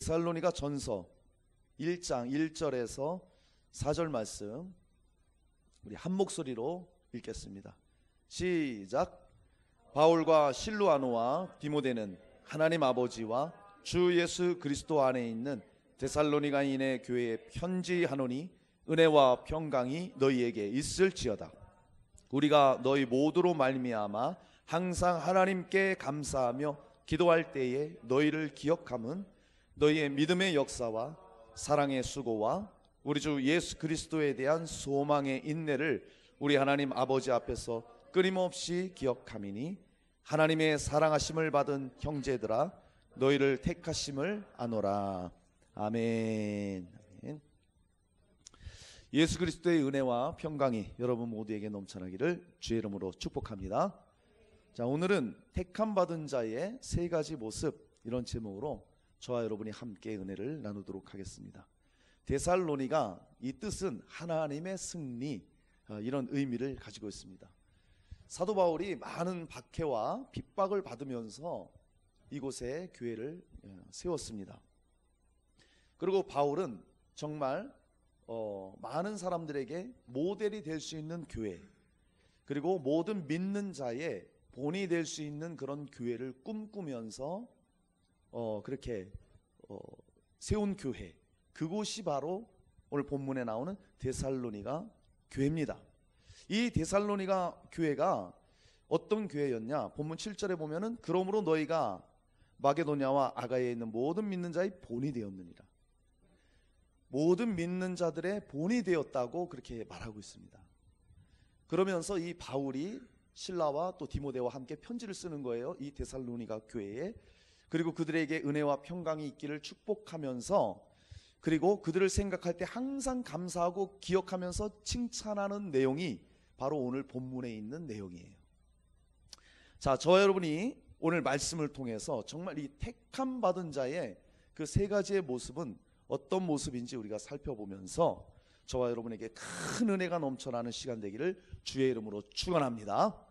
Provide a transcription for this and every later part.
데살로니가 전서 1장 1절에서 4절 말씀 우리 한 목소리로 읽겠습니다. 시작. 바울과 실루아노와 디모데는 하나님 아버지와 주 예수 그리스도 안에 있는 데살로니가인의 교회에 편지하노니 은혜와 평강이 너희에게 있을지어다. 우리가 너희 모두로 말미암아 항상 하나님께 감사하며 기도할 때에 너희를 기억함은 너희의 믿음의 역사와 사랑의 수고와 우리 주 예수 그리스도에 대한 소망의 인내를 우리 하나님 아버지 앞에서 끊임없이 기억함이니 하나님의 사랑하심을 받은 형제들아 너희를 택하심을 아노라. 아멘. 예수 그리스도의 은혜와 평강이 여러분 모두에게 넘쳐나기를 주의 이름으로 축복합니다. 자, 오늘은 택함 받은 자의 세 가지 모습, 이런 제목으로 저와 여러분이 함께 은혜를 나누도록 하겠습니다. 데살로니가 이 뜻은 하나님의 승리, 이런 의미를 가지고 있습니다. 사도 바울이 많은 박해와 핍박을 받으면서 이곳에 교회를 세웠습니다. 그리고 바울은 정말 많은 사람들에게 모델이 될 수 있는 교회, 그리고 모든 믿는 자의 본이 될 수 있는 그런 교회를 꿈꾸면서 그렇게 세운 교회, 그곳이 바로 오늘 본문에 나오는 데살로니가 교회입니다. 이 데살로니가 교회가 어떤 교회였냐? 본문 7절에 보면은 그러므로 너희가 마게도냐와 아가야에 있는 모든 믿는 자의 본이 되었느니라. 모든 믿는 자들의 본이 되었다고 그렇게 말하고 있습니다. 그러면서 이 바울이 실라와 또 디모데와 함께 편지를 쓰는 거예요. 이 데살로니가 교회에. 그리고 그들에게 은혜와 평강이 있기를 축복하면서, 그리고 그들을 생각할 때 항상 감사하고 기억하면서 칭찬하는 내용이 바로 오늘 본문에 있는 내용이에요. 자, 저와 여러분이 오늘 말씀을 통해서 정말 이 택함 받은 자의 그 세 가지의 모습은 어떤 모습인지 우리가 살펴보면서 저와 여러분에게 큰 은혜가 넘쳐나는 시간 되기를 주의 이름으로 축원합니다.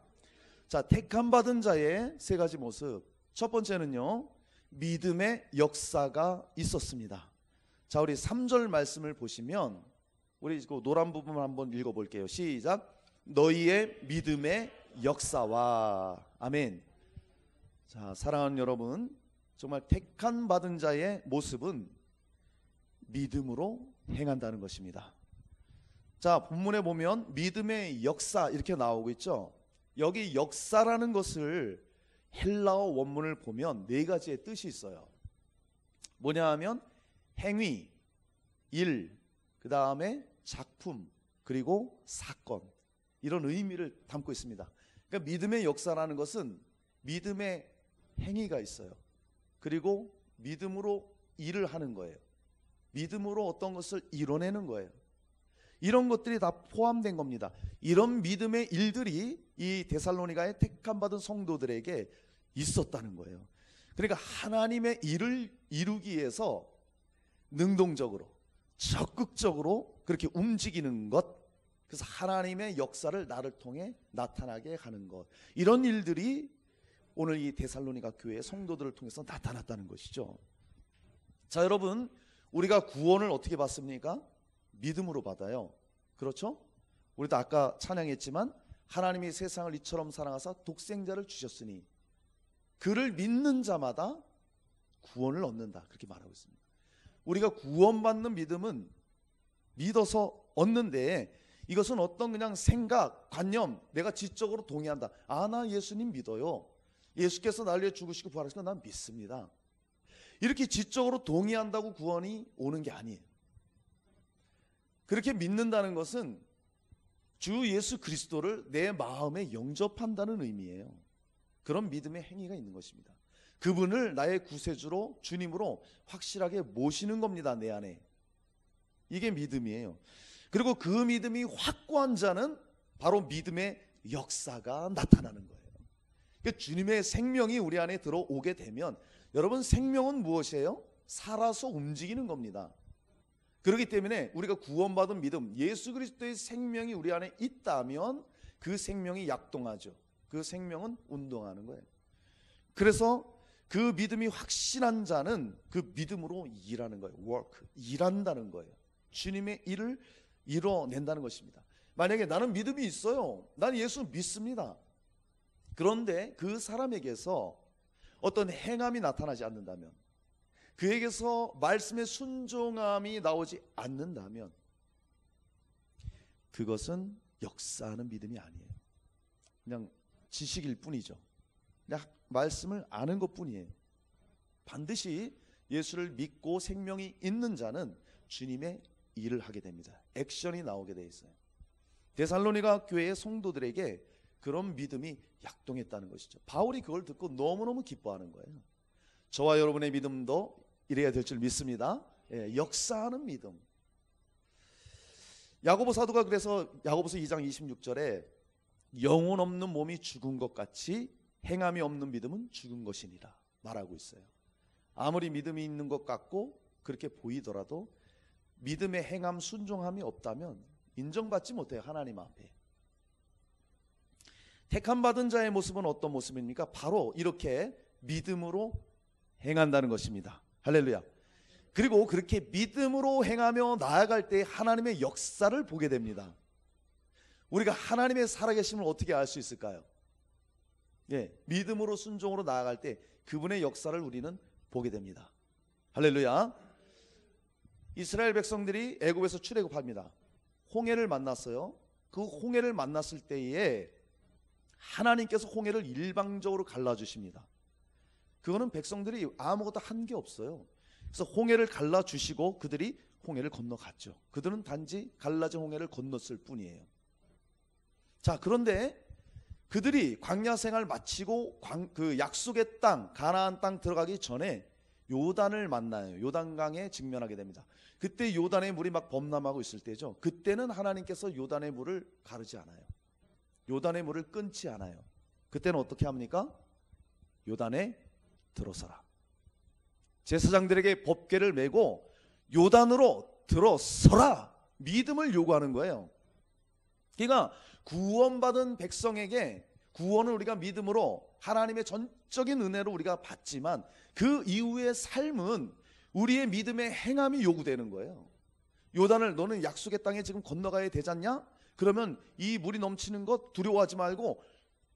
자, 택함 받은 자의 세 가지 모습. 첫 번째는요, 믿음의 역사가 있었습니다. 자, 우리 3절 말씀을 보시면 우리 그 노란 부분 한번 읽어볼게요. 시작. 너희의 믿음의 역사와. 아멘. 자, 사랑하는 여러분, 정말 택함 받은 자의 모습은 믿음으로 행한다는 것입니다. 자, 본문에 보면 믿음의 역사 이렇게 나오고 있죠. 여기 역사라는 것을 헬라어 원문을 보면 네 가지의 뜻이 있어요. 뭐냐 하면 행위, 일, 그 다음에 작품, 그리고 사건, 이런 의미를 담고 있습니다. 그러니까 믿음의 역사라는 것은 믿음의 행위가 있어요. 그리고 믿음으로 일을 하는 거예요. 믿음으로 어떤 것을 이뤄내는 거예요. 이런 것들이 다 포함된 겁니다. 이런 믿음의 일들이 이 데살로니가의 택함받은 성도들에게 있었다는 거예요. 그러니까 하나님의 일을 이루기 위해서 능동적으로, 적극적으로 그렇게 움직이는 것, 그래서 하나님의 역사를 나를 통해 나타나게 하는 것, 이런 일들이 오늘 이 데살로니가 교회의 성도들을 통해서 나타났다는 것이죠. 자, 여러분, 우리가 구원을 어떻게 받습니까? 믿음으로 받아요. 그렇죠? 우리도 아까 찬양했지만 하나님이 세상을 이처럼 사랑하사 독생자를 주셨으니 그를 믿는 자마다 구원을 얻는다, 그렇게 말하고 있습니다. 우리가 구원받는 믿음은 믿어서 얻는데, 이것은 어떤 그냥 생각, 관념, 내가 지적으로 동의한다. 아, 나 예수님 믿어요. 예수께서 나를 위해 죽으시고 부활하신 거 난 믿습니다. 이렇게 지적으로 동의한다고 구원이 오는 게 아니에요. 그렇게 믿는다는 것은 주 예수 그리스도를 내 마음에 영접한다는 의미예요. 그런 믿음의 행위가 있는 것입니다. 그분을 나의 구세주로, 주님으로 확실하게 모시는 겁니다, 내 안에. 이게 믿음이에요. 그리고 그 믿음이 확고한 자는 바로 믿음의 역사가 나타나는 거예요. 그러니까 주님의 생명이 우리 안에 들어오게 되면, 여러분, 생명은 무엇이에요? 살아서 움직이는 겁니다. 그렇기 때문에 우리가 구원받은 믿음, 예수 그리스도의 생명이 우리 안에 있다면 그 생명이 약동하죠. 그 생명은 운동하는 거예요. 그래서 그 믿음이 확신한 자는 그 믿음으로 일하는 거예요. work, 일한다는 거예요. 주님의 일을 이뤄낸다는 것입니다. 만약에 나는 믿음이 있어요. 난 예수 믿습니다. 그런데 그 사람에게서 어떤 행함이 나타나지 않는다면, 그에게서 말씀의 순종함이 나오지 않는다면, 그것은 역사하는 믿음이 아니에요. 그냥 지식일 뿐이죠. 그냥 말씀을 아는 것 뿐이에요. 반드시 예수를 믿고 생명이 있는 자는 주님의 일을 하게 됩니다. 액션이 나오게 돼 있어요. 데살로니가 교회의 성도들에게 그런 믿음이 약동했다는 것이죠. 바울이 그걸 듣고 너무너무 기뻐하는 거예요. 저와 여러분의 믿음도 이래야 될 줄 믿습니다. 역사하는 믿음. 야고보 사도가 그래서 야고보서 2장 26절에 영혼 없는 몸이 죽은 것 같이 행함이 없는 믿음은 죽은 것이니라 말하고 있어요. 아무리 믿음이 있는 것 같고 그렇게 보이더라도 믿음의 행함, 순종함이 없다면 인정받지 못해요. 하나님 앞에. 택함 받은 자의 모습은 어떤 모습입니까? 바로 이렇게 믿음으로 행한다는 것입니다. 할렐루야. 그리고 그렇게 믿음으로 행하며 나아갈 때 하나님의 역사를 보게 됩니다. 우리가 하나님의 살아계심을 어떻게 알 수 있을까요? 믿음으로 순종으로 나아갈 때 그분의 역사를 우리는 보게 됩니다. 할렐루야. 이스라엘 백성들이 애굽에서 출애굽합니다. 홍해를 만났어요. 그 홍해를 만났을 때에 하나님께서 홍해를 일방적으로 갈라주십니다. 그거는 백성들이 아무것도 한 게 없어요. 그래서 홍해를 갈라주시고 그들이 홍해를 건너갔죠. 그들은 단지 갈라진 홍해를 건넜을 뿐이에요. 자, 그런데 그들이 광야 생활 마치고 그 약속의 땅, 가나안 땅 들어가기 전에 요단을 만나요. 요단강에 직면하게 됩니다. 그때 요단의 물이 막 범람하고 있을 때죠. 그때는 하나님께서 요단의 물을 가르지 않아요. 요단의 물을 끊지 않아요. 그때는 어떻게 합니까? 요단에 들어서라. 제사장들에게 법궤를 메고 요단으로 들어서라. 믿음을 요구하는 거예요. 그러니까 구원받은 백성에게 구원을 우리가 믿음으로 하나님의 전적인 은혜로 우리가 받지만 그 이후의 삶은 우리의 믿음의 행함이 요구되는 거예요. 요단을 너는 약속의 땅에 지금 건너가야 되지 않냐? 그러면 이 물이 넘치는 것 두려워하지 말고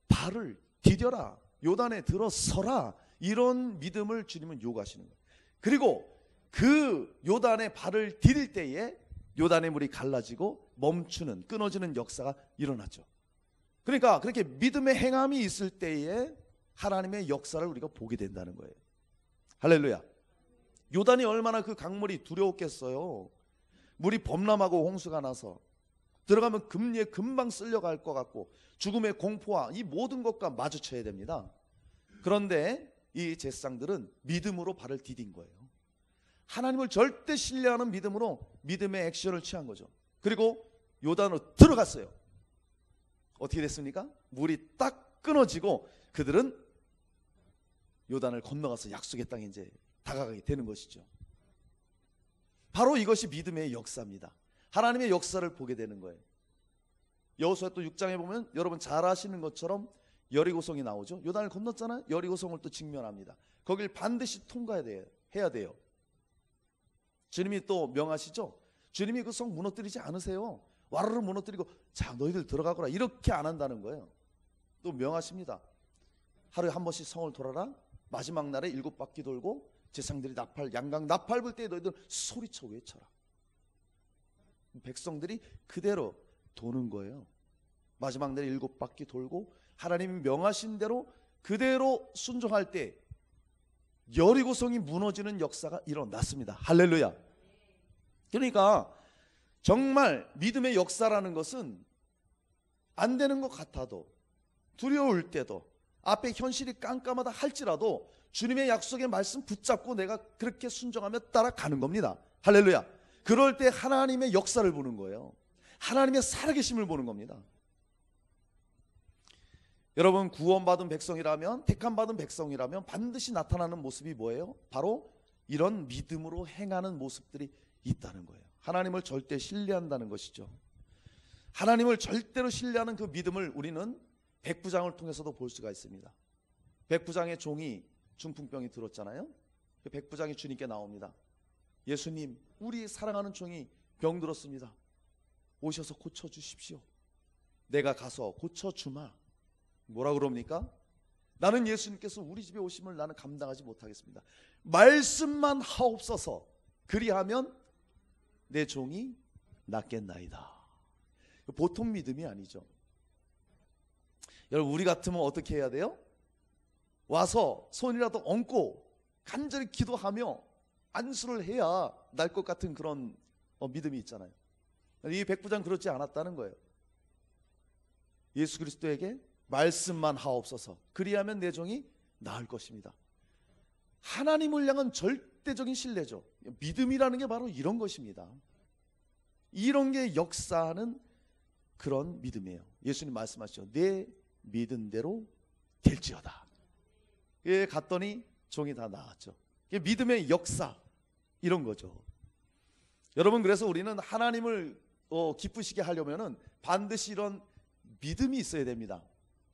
발을 디뎌라. 요단에 들어서라. 이런 믿음을 주님은 요구하시는 거예요. 그리고 그 요단에 발을 디딜 때에 요단의 물이 갈라지고 멈추는, 끊어지는 역사가 일어나죠. 그러니까 그렇게 믿음의 행함이 있을 때에 하나님의 역사를 우리가 보게 된다는 거예요. 할렐루야. 요단이 얼마나 그 강물이 두려웠겠어요. 물이 범람하고 홍수가 나서 들어가면 금방 쓸려갈 것 같고 죽음의 공포와 이 모든 것과 마주쳐야 됩니다. 그런데 이 제사장들은 믿음으로 발을 디딘 거예요. 하나님을 절대 신뢰하는 믿음으로 믿음의 액션을 취한 거죠. 그리고 요단으로 들어갔어요. 어떻게 됐습니까? 물이 딱 끊어지고 그들은 요단을 건너가서 약속의 땅에 이제 다가가게 되는 것이죠. 바로 이것이 믿음의 역사입니다. 하나님의 역사를 보게 되는 거예요. 여호수아 또 6장에 보면 여러분 잘 아시는 것처럼 여리고성이 나오죠. 요단을 건넜잖아요. 여리고성을 또 직면합니다. 거길 반드시 해야 돼요. 주님이 또 명하시죠. 주님이 그 성 무너뜨리지 않으세요. 와르르 무너뜨리고 자 너희들 들어가거라 이렇게 안 한다는 거예요. 또 명하십니다. 하루에 한 번씩 성을 돌아라. 마지막 날에 7바퀴 돌고 제사장들이 양강 나팔 불 때 너희들 소리쳐 외쳐라. 백성들이 그대로 도는 거예요. 마지막 날에 7바퀴 돌고 하나님이 명하신 대로 그대로 순종할 때 여리고성이 무너지는 역사가 일어났습니다. 할렐루야. 그러니까 정말 믿음의 역사라는 것은 안 되는 것 같아도 두려울 때도 앞에 현실이 깜깜하다 할지라도 주님의 약속의 말씀 붙잡고 내가 그렇게 순종하며 따라가는 겁니다. 할렐루야. 그럴 때 하나님의 역사를 보는 거예요. 하나님의 살아계심을 보는 겁니다. 여러분 구원받은 백성이라면 택함받은 백성이라면 반드시 나타나는 모습이 뭐예요? 바로 이런 믿음으로 행하는 모습들이 있다는 거예요. 하나님을 절대 신뢰한다는 것이죠. 하나님을 절대로 신뢰하는 그 믿음을 우리는 백부장을 통해서도 볼 수가 있습니다. 백부장의 종이 중풍병이 들었잖아요. 백부장이 주님께 나옵니다. 예수님, 우리 사랑하는 종이 병들었습니다. 오셔서 고쳐주십시오. 내가 가서 고쳐주마. 뭐라 그럽니까? 나는 예수님께서 우리 집에 오심을 나는 감당하지 못하겠습니다. 말씀만 하옵소서. 그리하면 내 종이 낫겠나이다. 보통 믿음이 아니죠. 여러분, 우리 같으면 어떻게 해야 돼요? 와서 손이라도 얹고 간절히 기도하며 안수를 해야 날 것 같은 그런 믿음이 있잖아요. 이 백부장 그렇지 않았다는 거예요. 예수 그리스도에게 말씀만 하옵소서. 그리하면 내 종이 나을 것입니다. 하나님을 향한 절대적인 신뢰죠. 믿음이라는 게 바로 이런 것입니다. 이런 게 역사하는 그런 믿음이에요. 예수님 말씀하시죠. 내 믿은 대로 될지어다. 예, 갔더니 종이 다 나았죠. 믿음의 역사, 이런 거죠. 여러분, 그래서 우리는 하나님을 기쁘시게 하려면은 반드시 이런 믿음이 있어야 됩니다.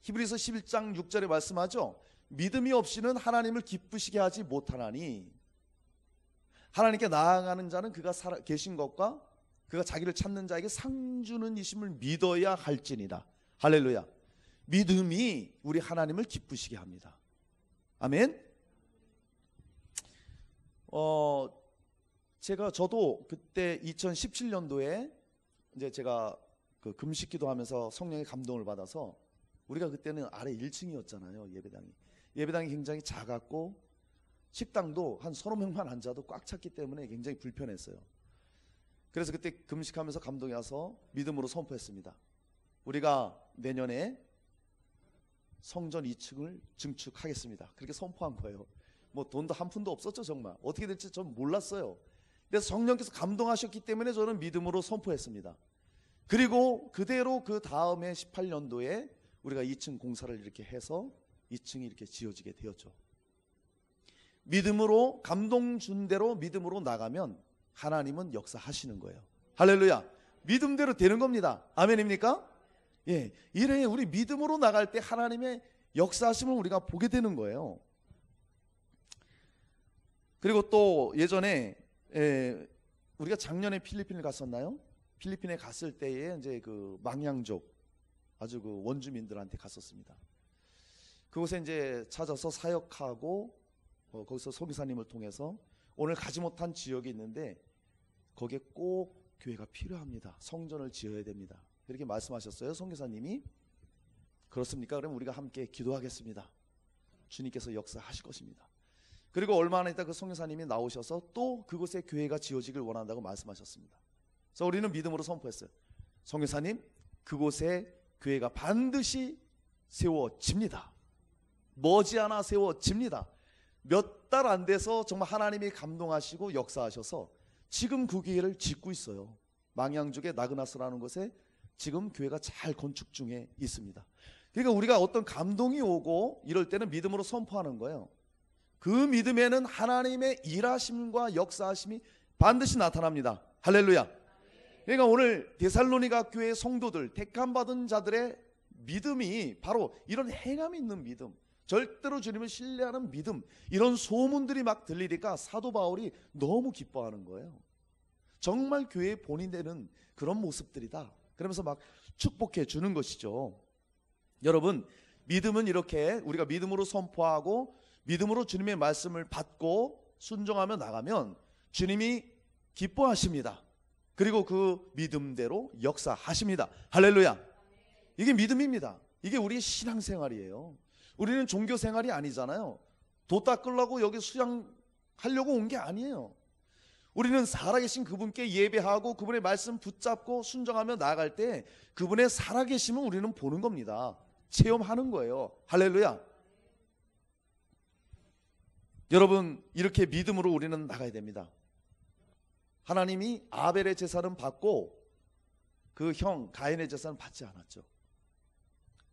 히브리서 11장 6절에 말씀하죠. 믿음이 없이는 하나님을 기쁘시게 하지 못하나니 하나님께 나아가는 자는 그가 계신 것과 그가 자기를 찾는 자에게 상 주는 이심을 믿어야 할지니라. 할렐루야. 믿음이 우리 하나님을 기쁘시게 합니다. 아멘. 저도 그때 2017년도에 이제 제가 그 금식 기도하면서 성령의 감동을 받아서, 우리가 그때는 아래 1층이었잖아요. 예배당이 굉장히 작았고 식당도 한 서너 명만 앉아도 꽉 찼기 때문에 굉장히 불편했어요. 그래서 그때 금식하면서 감동이 와서 믿음으로 선포했습니다. 우리가 내년에 성전 2층을 증축하겠습니다. 그렇게 선포한 거예요. 뭐 돈도 한 푼도 없었죠. 정말 어떻게 될지 전 몰랐어요. 그래서 성령께서 감동하셨기 때문에 저는 믿음으로 선포했습니다. 그리고 그대로 그 다음에 18년도에 우리가 2층 공사를 이렇게 해서 2층이 이렇게 지어지게 되었죠. 믿음으로, 감동 준 대로 믿음으로 나가면 하나님은 역사하시는 거예요. 할렐루야. 믿음대로 되는 겁니다. 아멘입니까? 예, 이래 우리 믿음으로 나갈 때 하나님의 역사하심을 우리가 보게 되는 거예요. 그리고 또 예전에 우리가 작년에 필리핀을 갔었나요? 필리핀에 갔을 때에 이제 그 망양족, 아주 그 원주민들한테 갔었습니다. 그곳에 이제 찾아서 사역하고 거기서 선교사님을 통해서 오늘 가지 못한 지역이 있는데 거기에 꼭 교회가 필요합니다. 성전을 지어야 됩니다. 이렇게 말씀하셨어요. 선교사님이. 그렇습니까? 그럼 우리가 함께 기도하겠습니다. 주님께서 역사하실 것입니다. 그리고 얼마 안 있다 그 선교사님이 나오셔서 또 그곳에 교회가 지어지길 원한다고 말씀하셨습니다. 그래서 우리는 믿음으로 선포했어요. 선교사님, 그곳에 교회가 반드시 세워집니다. 머지않아 세워집니다. 몇 달 안 돼서 정말 하나님이 감동하시고 역사하셔서 지금 그 교회를 짓고 있어요. 망양족의 나그나스라는 곳에 지금 교회가 잘 건축 중에 있습니다. 그러니까 우리가 어떤 감동이 오고 이럴 때는 믿음으로 선포하는 거예요. 그 믿음에는 하나님의 일하심과 역사하심이 반드시 나타납니다. 할렐루야. 그러니까 오늘 데살로니가 교회 성도들, 택함받은 자들의 믿음이 바로 이런 행함이 있는 믿음, 절대로 주님을 신뢰하는 믿음, 이런 소문들이 막 들리니까 사도 바울이 너무 기뻐하는 거예요. 정말 교회의 본이 되는 그런 모습들이다. 그러면서 막 축복해 주는 것이죠. 여러분, 믿음은 이렇게 우리가 믿음으로 선포하고 믿음으로 주님의 말씀을 받고 순종하며 나가면 주님이 기뻐하십니다. 그리고 그 믿음대로 역사하십니다. 할렐루야. 이게 믿음입니다. 이게 우리의 신앙생활이에요. 우리는 종교생활이 아니잖아요. 도 닦으려고 여기 수양하려고 온 게 아니에요. 우리는 살아계신 그분께 예배하고 그분의 말씀 붙잡고 순종하며 나아갈 때 그분의 살아계심을 우리는 보는 겁니다. 체험하는 거예요. 할렐루야. 여러분, 이렇게 믿음으로 우리는 나가야 됩니다. 하나님이 아벨의 제사는 받고 그 형 가인의 제사는 받지 않았죠.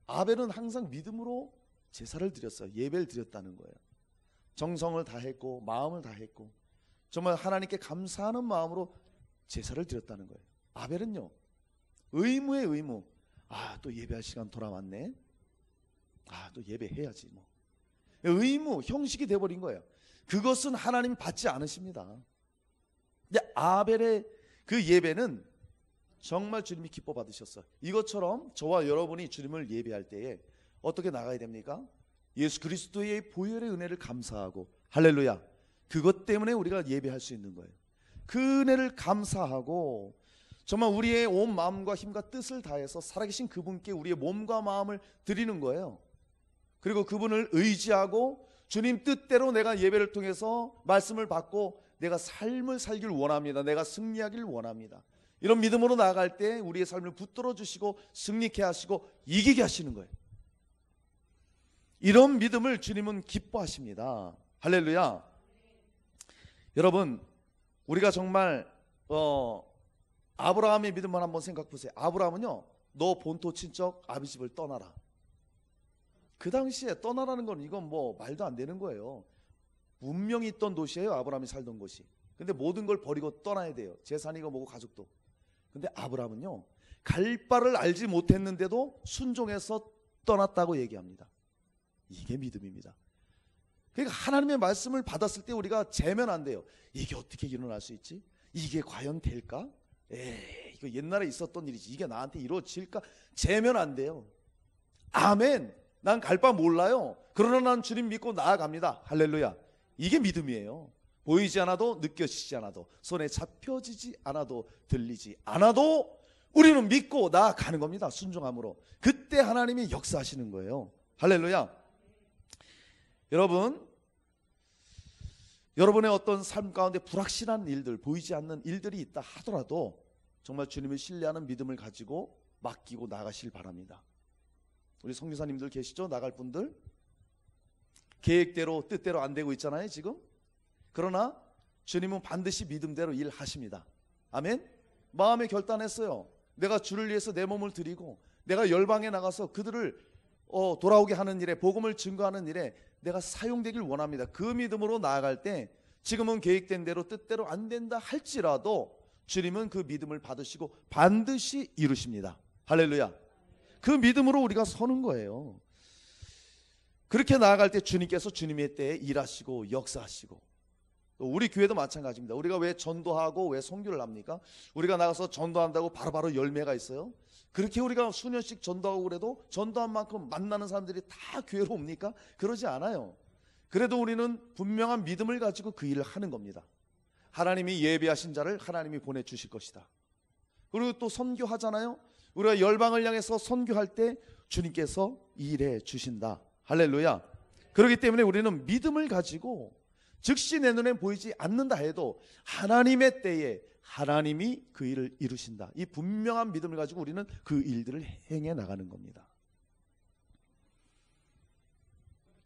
아벨은 항상 믿음으로 제사를 드렸어요. 예배를 드렸다는 거예요. 정성을 다했고 마음을 다했고 정말 하나님께 감사하는 마음으로 제사를 드렸다는 거예요. 아벨은요, 의무의 의무. 또 예배할 시간 돌아왔네. 또 예배해야지 뭐. 의무, 형식이 되어버린 거예요. 그것은 하나님이 받지 않으십니다. 근데 아벨의 그 예배는 정말 주님이 기뻐 받으셨어요. 이것처럼 저와 여러분이 주님을 예배할 때에 어떻게 나가야 됩니까? 예수 그리스도의 보혈의 은혜를 감사하고, 할렐루야, 그것 때문에 우리가 예배할 수 있는 거예요. 그 은혜를 감사하고 정말 우리의 온 마음과 힘과 뜻을 다해서 살아계신 그분께 우리의 몸과 마음을 드리는 거예요. 그리고 그분을 의지하고 주님 뜻대로 내가 예배를 통해서 말씀을 받고 내가 삶을 살길 원합니다. 내가 승리하길 원합니다. 이런 믿음으로 나아갈 때 우리의 삶을 붙들어 주시고 승리케 하시고 이기게 하시는 거예요. 이런 믿음을 주님은 기뻐하십니다. 할렐루야. 여러분, 우리가 정말 아브라함의 믿음만 한번 생각해 보세요. 아브라함은요, 너 본토 친척 아비집을 떠나라. 그 당시에 떠나라는 건 이건 뭐 말도 안 되는 거예요. 문명이 있던 도시예요, 아브라함이 살던 곳이. 근데 모든 걸 버리고 떠나야 돼요. 재산이고 뭐고 가족도. 근데 아브라함은요, 갈 바를 알지 못했는데도 순종해서 떠났다고 얘기합니다. 이게 믿음입니다. 그러니까 하나님의 말씀을 받았을 때 우리가 재면 안 돼요. 이게 어떻게 일어날 수 있지? 이게 과연 될까? 이거 옛날에 있었던 일이지, 이게 나한테 이루어질까? 재면 안 돼요. 아멘. 난 갈 바 몰라요. 그러나 난 주님 믿고 나아갑니다. 할렐루야. 이게 믿음이에요. 보이지 않아도, 느껴지지 않아도, 손에 잡혀지지 않아도, 들리지 않아도 우리는 믿고 나아가는 겁니다. 순종함으로. 그때 하나님이 역사하시는 거예요. 할렐루야. 여러분의 어떤 삶 가운데 불확실한 일들, 보이지 않는 일들이 있다 하더라도 정말 주님을 신뢰하는 믿음을 가지고 맡기고 나가실 바랍니다. 우리 선교사님들 계시죠? 나갈 분들 계획대로 뜻대로 안 되고 있잖아요 지금. 그러나 주님은 반드시 믿음대로 일하십니다. 아멘. 마음에 결단했어요. 내가 주를 위해서 내 몸을 드리고 내가 열방에 나가서 그들을 돌아오게 하는 일에, 복음을 증거하는 일에 내가 사용되길 원합니다. 그 믿음으로 나아갈 때 지금은 계획된 대로 뜻대로 안 된다 할지라도 주님은 그 믿음을 받으시고 반드시 이루십니다. 할렐루야. 그 믿음으로 우리가 서는 거예요. 그렇게 나아갈 때 주님께서 주님의 때에 일하시고 역사하시고, 우리 교회도 마찬가지입니다. 우리가 왜 전도하고 왜 선교를 합니까? 우리가 나가서 전도한다고 바로바로 열매가 있어요? 그렇게 우리가 수년씩 전도하고 그래도 전도한 만큼 만나는 사람들이 다 교회로 옵니까? 그러지 않아요. 그래도 우리는 분명한 믿음을 가지고 그 일을 하는 겁니다. 하나님이 예비하신 자를 하나님이 보내주실 것이다. 그리고 또 선교하잖아요. 우리가 열방을 향해서 선교할 때 주님께서 일해 주신다. 할렐루야. 그렇기 때문에 우리는 믿음을 가지고 즉시 내 눈에 보이지 않는다 해도 하나님의 때에 하나님이 그 일을 이루신다. 이 분명한 믿음을 가지고 우리는 그 일들을 행해 나가는 겁니다.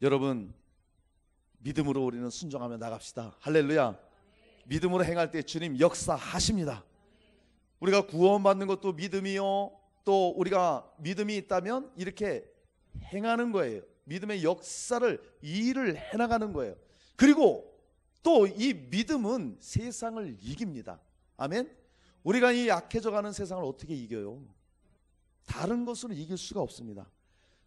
여러분, 믿음으로 우리는 순종하며 나갑시다. 할렐루야. 믿음으로 행할 때 주님 역사하십니다. 우리가 구원받는 것도 믿음이요, 또 우리가 믿음이 있다면 이렇게 행하는 거예요. 믿음의 역사를, 일을 해나가는 거예요. 그리고 또 이 믿음은 세상을 이깁니다. 아멘. 우리가 이 약해져가는 세상을 어떻게 이겨요? 다른 것으로 이길 수가 없습니다.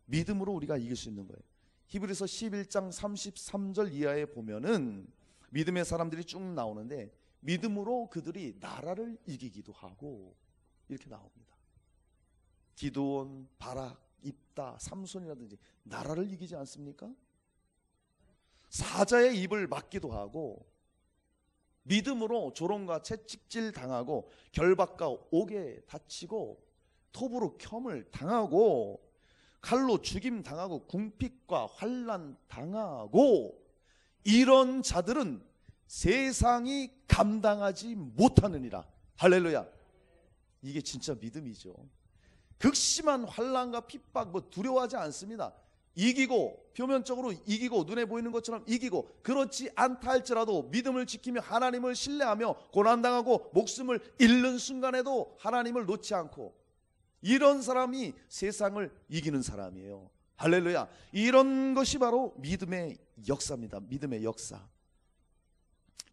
믿음으로 우리가 이길 수 있는 거예요. 히브리서 11장 33절 이하에 보면은 믿음의 사람들이 쭉 나오는데, 믿음으로 그들이 나라를 이기기도 하고 이렇게 나옵니다. 기드온, 바락, 입다, 삼손이라든지 나라를 이기지 않습니까? 사자의 입을 막기도 하고, 믿음으로 조롱과 채찍질 당하고 결박과 옥에 다치고 톱으로 켬을 당하고 칼로 죽임 당하고 궁핍과 환난 당하고, 이런 자들은 세상이 감당하지 못하느니라. 할렐루야. 이게 진짜 믿음이죠. 극심한 환난과 핍박 두려워하지 않습니다. 이기고, 표면적으로 이기고 눈에 보이는 것처럼 이기고, 그렇지 않다 할지라도 믿음을 지키며 하나님을 신뢰하며 고난당하고 목숨을 잃는 순간에도 하나님을 놓지 않고, 이런 사람이 세상을 이기는 사람이에요. 할렐루야. 이런 것이 바로 믿음의 역사입니다. 믿음의 역사.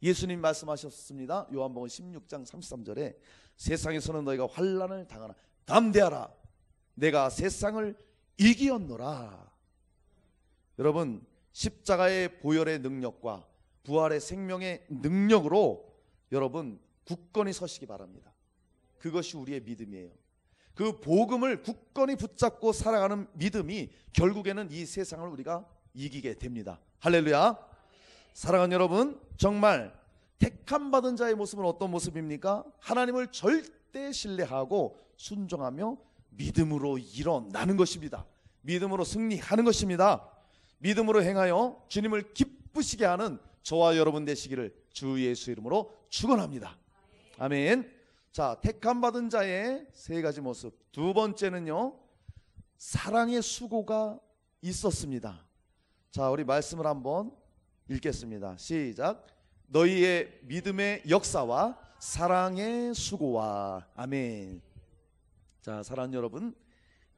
예수님 말씀하셨습니다. 요한복음 16장 33절에 세상에서는 너희가 환난을 당하나 담대하라, 내가 세상을 이기었노라. 여러분, 십자가의 보혈의 능력과 부활의 생명의 능력으로 여러분 굳건히 서시기 바랍니다. 그것이 우리의 믿음이에요. 그 복음을 굳건히 붙잡고 살아가는 믿음이 결국에는 이 세상을 우리가 이기게 됩니다. 할렐루야. 사랑하는 여러분, 정말 택함 받은 자의 모습은 어떤 모습입니까? 하나님을 절대 신뢰하고 순종하며 믿음으로 일어나는 것입니다. 믿음으로 승리하는 것입니다. 믿음으로 행하여 주님을 기쁘시게 하는 저와 여러분 되시기를 주 예수 이름으로 축원합니다. 아멘. 자, 택함 받은 자의 세 가지 모습. 두 번째는요, 사랑의 수고가 있었습니다. 자, 우리 말씀을 한번 읽겠습니다. 시작. 너희의 믿음의 역사와 사랑의 수고와. 아멘. 자, 사랑하는 여러분,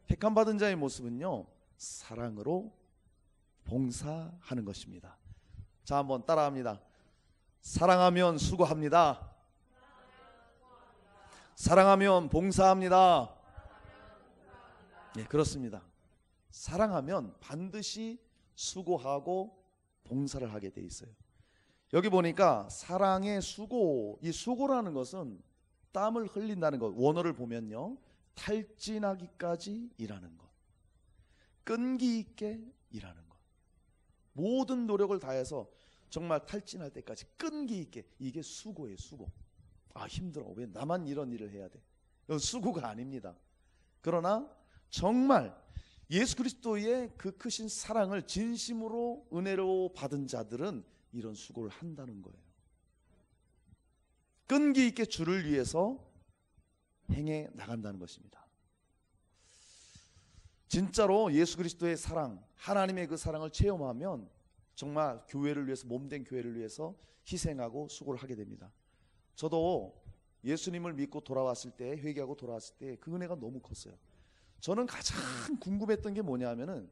택함 받은 자의 모습은요, 사랑으로 봉사하는 것입니다. 자, 한번 따라합니다. 사랑하면 수고합니다. 사랑하면 봉사합니다. 예, 그렇습니다. 사랑하면 반드시 수고하고 봉사를 하게 돼 있어요. 여기 보니까 사랑의 수고, 이 수고라는 것은 땀을 흘린다는 것. 원어를 보면요, 탈진하기까지 일하는 것, 끈기 있게 일하는 것, 모든 노력을 다해서 정말 탈진할 때까지 끈기 있게. 이게 수고예요. 수고. 아, 힘들어. 왜 나만 이런 일을 해야 돼? 이건 수고가 아닙니다. 그러나 정말 예수 그리스도의 그 크신 사랑을 진심으로 은혜로 받은 자들은 이런 수고를 한다는 거예요. 끈기 있게 주를 위해서 행해 나간다는 것입니다. 진짜로 예수 그리스도의 사랑, 하나님의 그 사랑을 체험하면 정말 교회를 위해서, 몸된 교회를 위해서 희생하고 수고를 하게 됩니다. 저도 예수님을 믿고 돌아왔을 때, 회개하고 돌아왔을 때 그 은혜가 너무 컸어요. 저는 가장 궁금했던 게 뭐냐면은,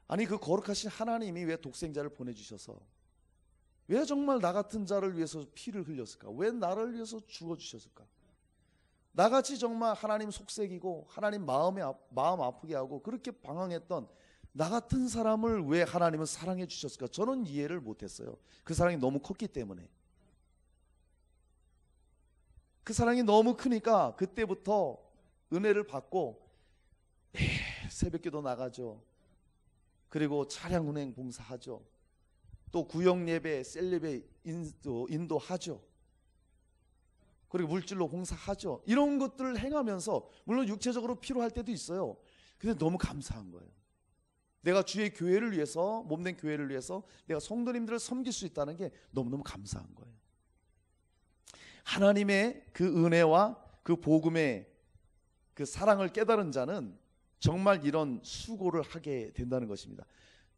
아니 그 거룩하신 하나님이 왜 독생자를 보내주셔서, 왜 정말 나 같은 자를 위해서 피를 흘렸을까? 왜 나를 위해서 죽어주셨을까? 나같이 정말 하나님 속색이고 하나님 마음 아프게 하고 그렇게 방황했던 나 같은 사람을 왜 하나님은 사랑해 주셨을까? 저는 이해를 못했어요. 그 사랑이 너무 컸기 때문에. 그 사랑이 너무 크니까 그때부터 은혜를 받고 새벽기도 나가죠. 그리고 차량 운행 봉사하죠. 또 구역 예배, 셀 예배 인도하죠. 그리고 물질로 봉사하죠. 이런 것들을 행하면서 물론 육체적으로 필요할 때도 있어요. 근데 너무 감사한 거예요. 내가 주의 교회를 위해서, 몸된 교회를 위해서 내가 성도님들을 섬길 수 있다는 게 너무너무 감사한 거예요. 하나님의 그 은혜와 그 복음의 그 사랑을 깨달은 자는 정말 이런 수고를 하게 된다는 것입니다.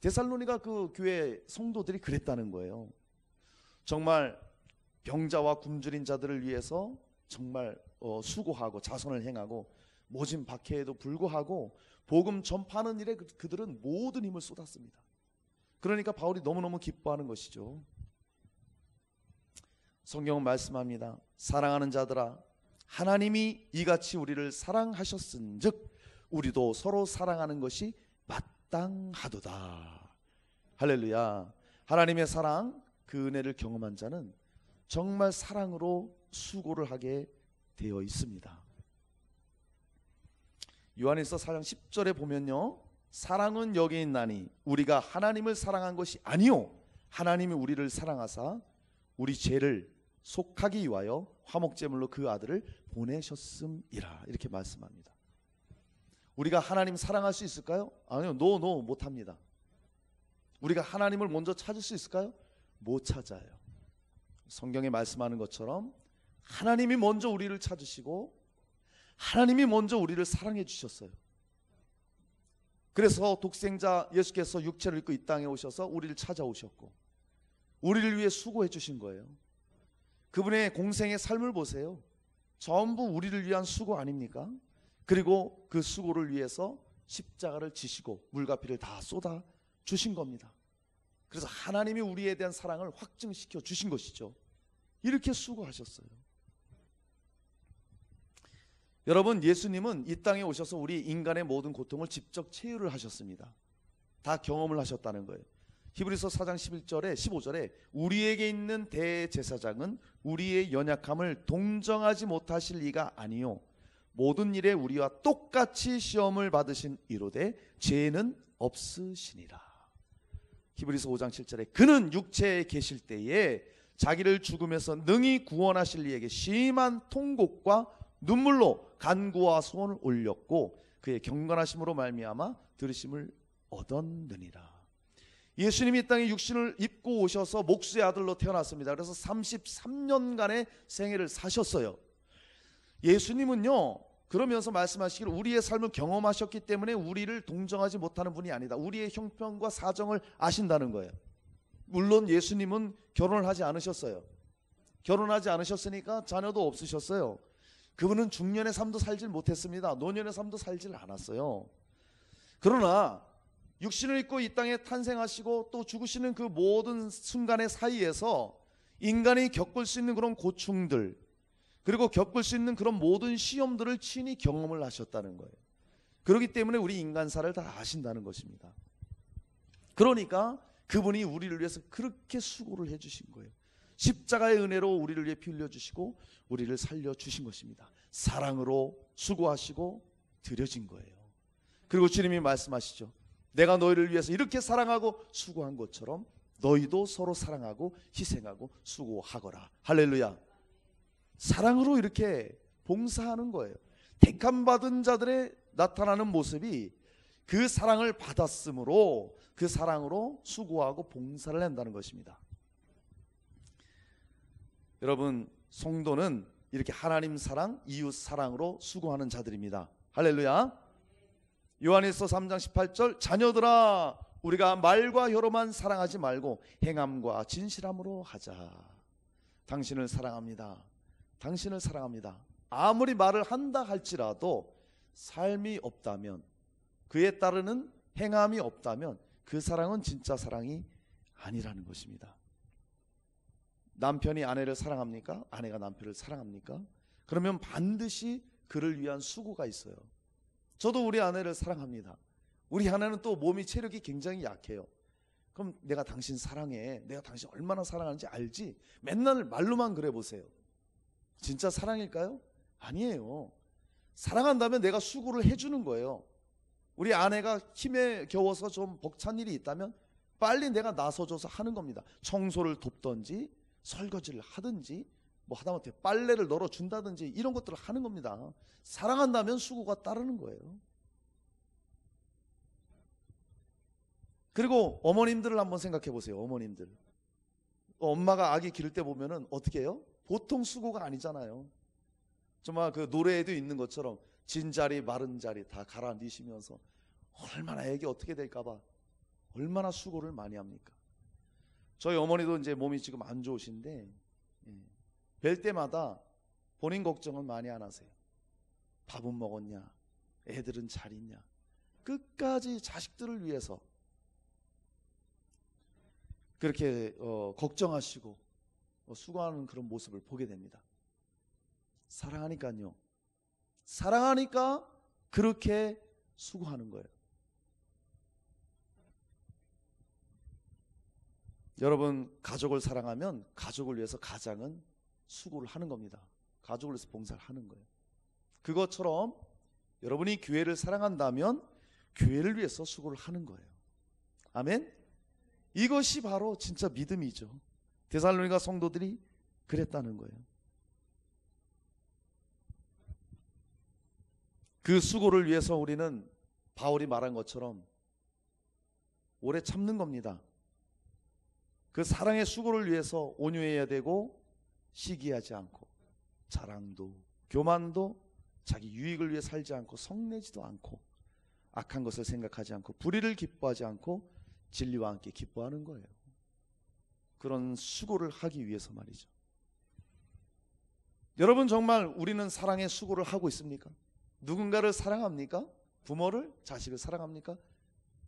데살로니가 그 교회 성도들이 그랬다는 거예요. 정말 병자와 굶주린 자들을 위해서 정말 수고하고 자선을 행하고 모진 박해에도 불구하고 복음 전파하는 일에 그들은 모든 힘을 쏟았습니다. 그러니까 바울이 너무너무 기뻐하는 것이죠. 성경은 말씀합니다. 사랑하는 자들아, 하나님이 이같이 우리를 사랑하셨은즉 우리도 서로 사랑하는 것이 마땅하도다. 할렐루야. 하나님의 사랑, 그 은혜를 경험한 자는 정말 사랑으로 수고를 하게 되어 있습니다. 요한일서 4장 10절에 보면요, 사랑은 여기 있나니 우리가 하나님을 사랑한 것이 아니요 하나님이 우리를 사랑하사 우리 죄를 속하기 위하여 화목제물로 그 아들을 보내셨음이라. 이렇게 말씀합니다. 우리가 하나님 사랑할 수 있을까요? 아니요. 노 못합니다. 우리가 하나님을 먼저 찾을 수 있을까요? 못 찾아요. 성경에 말씀하는 것처럼 하나님이 먼저 우리를 찾으시고 하나님이 먼저 우리를 사랑해 주셨어요. 그래서 독생자 예수께서 육체를 입고 이 땅에 오셔서 우리를 찾아오셨고 우리를 위해 수고해 주신 거예요. 그분의 공생의 삶을 보세요. 전부 우리를 위한 수고 아닙니까? 그리고 그 수고를 위해서 십자가를 지시고 물과 피를 다 쏟아 주신 겁니다. 그래서 하나님이 우리에 대한 사랑을 확증시켜 주신 것이죠. 이렇게 수고하셨어요. 여러분, 예수님은 이 땅에 오셔서 우리 인간의 모든 고통을 직접 체유를 하셨습니다. 다 경험을 하셨다는 거예요. 히브리서 4장 11절에 15절에 우리에게 있는 대제사장은 우리의 연약함을 동정하지 못하실 리가 아니요 모든 일에 우리와 똑같이 시험을 받으신 이로되 죄는 없으시니라. 히브리서 5장 7절에 그는 육체에 계실 때에 자기를 죽음에서 능히 구원하실 이에게 심한 통곡과 눈물로 간구와 소원을 올렸고 그의 경건하심으로 말미암아 들으심을 얻었느니라. 예수님이 이 땅에 육신을 입고 오셔서 목수의 아들로 태어났습니다. 그래서 33년간의 생애를 사셨어요. 예수님은요 그러면서 말씀하시기를 우리의 삶을 경험하셨기 때문에 우리를 동정하지 못하는 분이 아니다. 우리의 형편과 사정을 아신다는 거예요. 물론 예수님은 결혼을 하지 않으셨어요. 결혼하지 않으셨으니까 자녀도 없으셨어요. 그분은 중년의 삶도 살질 못했습니다. 노년의 삶도 살질 않았어요. 그러나 육신을 입고 이 땅에 탄생하시고 또 죽으시는 그 모든 순간의 사이에서 인간이 겪을 수 있는 그런 고충들 그리고 겪을 수 있는 그런 모든 시험들을 친히 경험을 하셨다는 거예요. 그렇기 때문에 우리 인간사를 다 아신다는 것입니다. 그러니까 그분이 우리를 위해서 그렇게 수고를 해주신 거예요. 십자가의 은혜로 우리를 위해 피 흘려주시고 우리를 살려주신 것입니다. 사랑으로 수고하시고 드려진 거예요. 그리고 주님이 말씀하시죠. 내가 너희를 위해서 이렇게 사랑하고 수고한 것처럼 너희도 서로 사랑하고 희생하고 수고하거라. 할렐루야. 사랑으로 이렇게 봉사하는 거예요. 택함받은 자들의 나타나는 모습이 그 사랑을 받았으므로 그 사랑으로 수고하고 봉사를 한다는 것입니다. 여러분 성도는 이렇게 하나님 사랑, 이웃 사랑으로 수고하는 자들입니다. 할렐루야. 요한일서 3장 18절 자녀들아 우리가 말과 혀로만 사랑하지 말고 행함과 진실함으로 하자. 당신을 사랑합니다. 당신을 사랑합니다. 아무리 말을 한다 할지라도 삶이 없다면 그에 따르는 행함이 없다면 그 사랑은 진짜 사랑이 아니라는 것입니다. 남편이 아내를 사랑합니까? 아내가 남편을 사랑합니까? 그러면 반드시 그를 위한 수고가 있어요. 저도 우리 아내를 사랑합니다. 우리 아내는 또 몸이 체력이 굉장히 약해요. 그럼 내가 당신 사랑해. 내가 당신 얼마나 사랑하는지 알지? 맨날 말로만 그래 보세요. 진짜 사랑일까요? 아니에요. 사랑한다면 내가 수고를 해주는 거예요. 우리 아내가 힘에 겨워서 좀 벅찬 일이 있다면 빨리 내가 나서줘서 하는 겁니다. 청소를 돕든지 설거지를 하든지 뭐 하다못해 빨래를 널어준다든지 이런 것들을 하는 겁니다. 사랑한다면 수고가 따르는 거예요. 그리고 어머님들을 한번 생각해 보세요. 어머님들 엄마가 아기 기를 때 보면은 어떻게 해요? 보통 수고가 아니잖아요. 정말 그 노래에도 있는 것처럼 진자리 마른 자리 다 갈아넣으시면서 얼마나 애기 어떻게 될까봐 얼마나 수고를 많이 합니까? 저희 어머니도 이제 몸이 지금 안 좋으신데 뵐 때마다 본인 걱정은 많이 안 하세요. 밥은 먹었냐? 애들은 잘 있냐? 끝까지 자식들을 위해서 그렇게 걱정하시고 수고하는 그런 모습을 보게 됩니다. 사랑하니까요. 사랑하니까 그렇게 수고하는 거예요. 여러분 가족을 사랑하면 가족을 위해서 가장은 수고를 하는 겁니다. 가족을 위해서 봉사를 하는 거예요. 그것처럼 여러분이 교회를 사랑한다면 교회를 위해서 수고를 하는 거예요. 아멘. 이것이 바로 진짜 믿음이죠. 데살로니가 성도들이 그랬다는 거예요. 그 수고를 위해서 우리는 바울이 말한 것처럼 오래 참는 겁니다. 그 사랑의 수고를 위해서 온유해야 되고 시기하지 않고 자랑도 교만도 자기 유익을 위해 살지 않고 성내지도 않고 악한 것을 생각하지 않고 불의를 기뻐하지 않고 진리와 함께 기뻐하는 거예요. 그런 수고를 하기 위해서 말이죠. 여러분 정말 우리는 사랑의 수고를 하고 있습니까? 누군가를 사랑합니까? 부모를, 자식을 사랑합니까?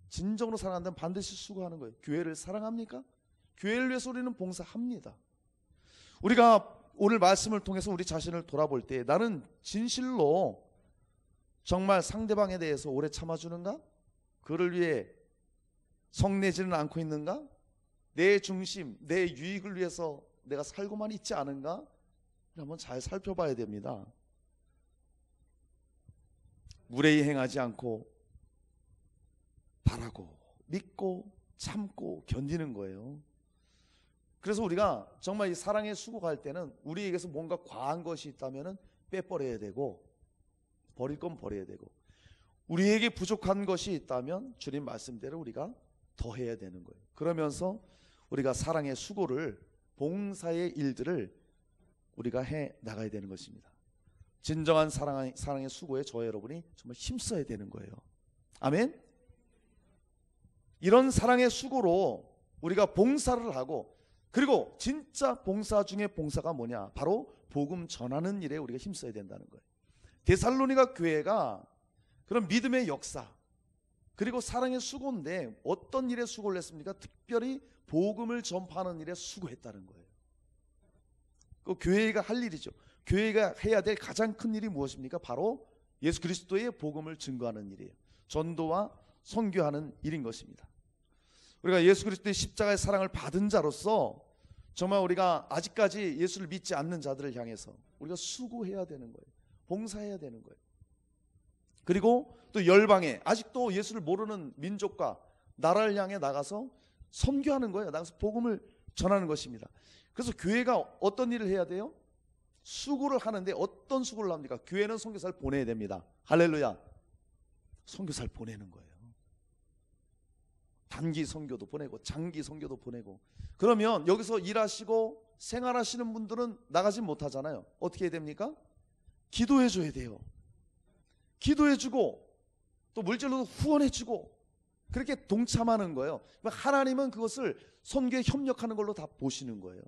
진정으로 사랑한다면 반드시 수고하는 거예요. 교회를 사랑합니까? 교회를 위해서 우리는 봉사합니다. 우리가 오늘 말씀을 통해서 우리 자신을 돌아볼 때 나는 진실로 정말 상대방에 대해서 오래 참아주는가? 그를 위해 성내지는 않고 있는가? 내 중심, 내 유익을 위해서 내가 살고만 있지 않은가? 한번 잘 살펴봐야 됩니다. 무례히 행하지 않고 바라고 믿고 참고 견디는 거예요. 그래서 우리가 정말 이 사랑의 수고할 때는 우리에게서 뭔가 과한 것이 있다면 빼버려야 되고, 버릴 건 버려야 되고, 우리에게 부족한 것이 있다면 주님 말씀대로 우리가 더 해야 되는 거예요. 그러면서 우리가 사랑의 수고를, 봉사의 일들을 우리가 해 나가야 되는 것입니다. 진정한 사랑의 수고에 저와 여러분이 정말 힘써야 되는 거예요. 아멘. 이런 사랑의 수고로 우리가 봉사를 하고, 그리고 진짜 봉사 중에 봉사가 뭐냐? 바로 복음 전하는 일에 우리가 힘써야 된다는 거예요. 데살로니가 교회가 그런 믿음의 역사, 그리고 사랑의 수고인데 어떤 일에 수고를 했습니까? 특별히 복음을 전파하는 일에 수고했다는 거예요. 그 교회가 할 일이죠. 교회가 해야 될 가장 큰 일이 무엇입니까? 바로 예수 그리스도의 복음을 증거하는 일이에요. 전도와 선교하는 일인 것입니다. 우리가 예수 그리스도의 십자가의 사랑을 받은 자로서 정말 우리가 아직까지 예수를 믿지 않는 자들을 향해서 우리가 수고해야 되는 거예요. 봉사해야 되는 거예요. 그리고 또 열방에 아직도 예수를 모르는 민족과 나라를 향해 나가서 선교하는 거예요. 나가서 복음을 전하는 것입니다. 그래서 교회가 어떤 일을 해야 돼요? 수고를 하는데 어떤 수고를 합니까? 교회는 선교사를 보내야 됩니다. 할렐루야. 선교사를 보내는 거예요. 단기 선교도 보내고 장기 선교도 보내고. 그러면 여기서 일하시고 생활하시는 분들은 나가지 못하잖아요. 어떻게 해야 됩니까? 기도해 줘야 돼요. 기도해 주고 또 물질로도 후원해 주고 그렇게 동참하는 거예요. 하나님은 그것을 선교에 협력하는 걸로 다 보시는 거예요.